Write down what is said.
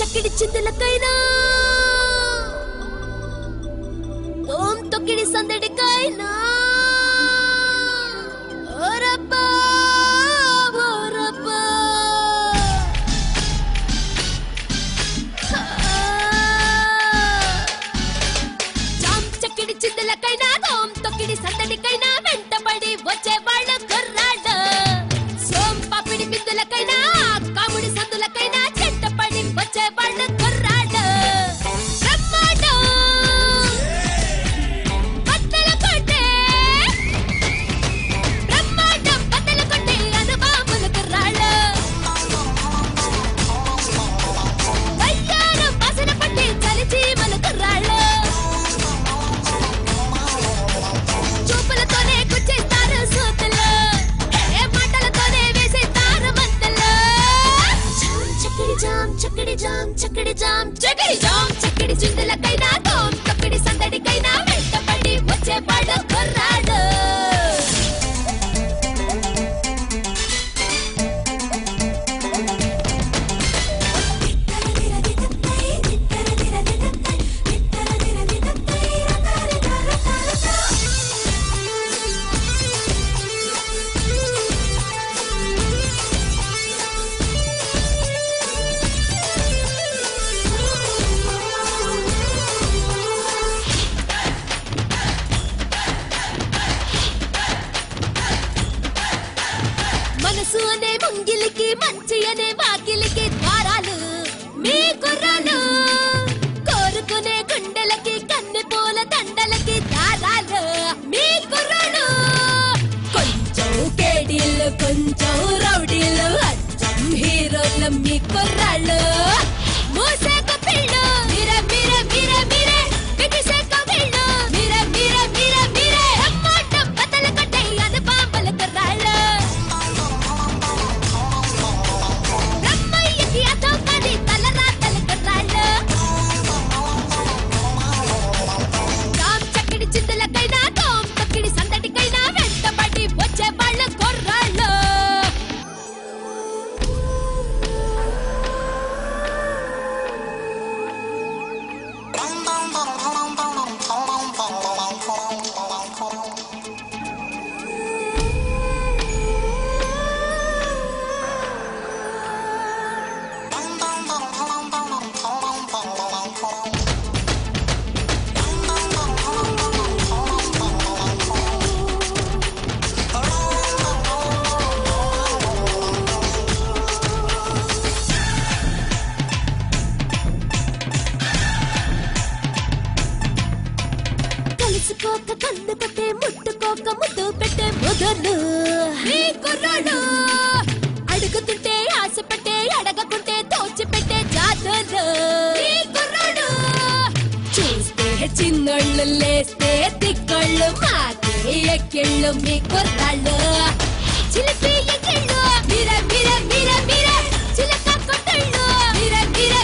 చక్కిడి చిందులకైనా తోం తొక్కిడి సందడికైనా ఓరబ్బా ఓరబ్బా జాం చక్కిడి చిందులకైనా తోం తొక్కిడి సందడికైనా వెంటబడి వచ్చే వాళ్ళ కుర్రాళ్ళు సోం పాపిడి బిందులకైనా కాముడి సందులకైనా చెంటపడి వచ్చే వాళ్ళ కుర్రాళ్ళు బ్రహ్మాండం బద్దలు కొట్టే బ్రహ్మాండం బద్దలు కొట్టే అనుభావుల కుర్రాళ్ళు వయ్యారం వాసన పట్టి చలిచీమల కుర్రాళ్ళు చూపులతోనే గుచ్చేస్తారు సూతలు ఏ మాటలతోనే వేసేస్తారు మద్దలు చక్కిడి జాం చక్కిడి జాం చక్కిడి జాం చక్కిడి జాం చక్కిడి చిందులకైనా తోం తొక్కిడి సందడికైనా వెంటబడి వచ్చే వాడు కుర్రాడు మనసు అనే ముంగిలికి మంచి అనే వాకిలికి ద్వారాలు మీ కుర్రాలు కోరుకునే గుండెలకి కన్నె పూల దండలకి దారాలు మీ కుర్రాలు కొంచెం కేడీలు కొంచెం రౌడీలు అచ్చం హీరోలు మీ కుర్రాళ్ళు మూసేక పిళ్ళు మీరే మీరే మీరే మీరే బిగిసేక పిళ్ళు మీరే మీరే మీరే మీరే అమ్మాటం బతలు కొట్టే అది బాంబల కుర్రాళ్ళు బ్రహ్మయ్యకి అతోకని తలరాతల కుర్రాళ్ళు జాం చక్కిడి చిందులకైనా తోం తొక్కిడి సందడికైనా వెంటబడి వచ్చే వాళ్ళ కుర్రాళ్ళు కలుసుకోక కన్ను కొట్టే ముట్టుకోక ముద్దు పెట్టే మొదలు మీ కుర్రాడు అడుగుతుంటే ఆశ పెట్టే అడగకుంటే తోచి పెట్టే జాతలు మీ కుర్రాడు చూస్తే చిన్నోళ్ళు లేస్తే తిక్కళ్ళు మాకే ఎక్కిళ్ళు మీ కుర్రాళ్ళు చిలిపి ఎక్కిళ్ళు మీరే మీరే మీరే మీరే చిలక కొట్టళ్ళు మీరే మీరే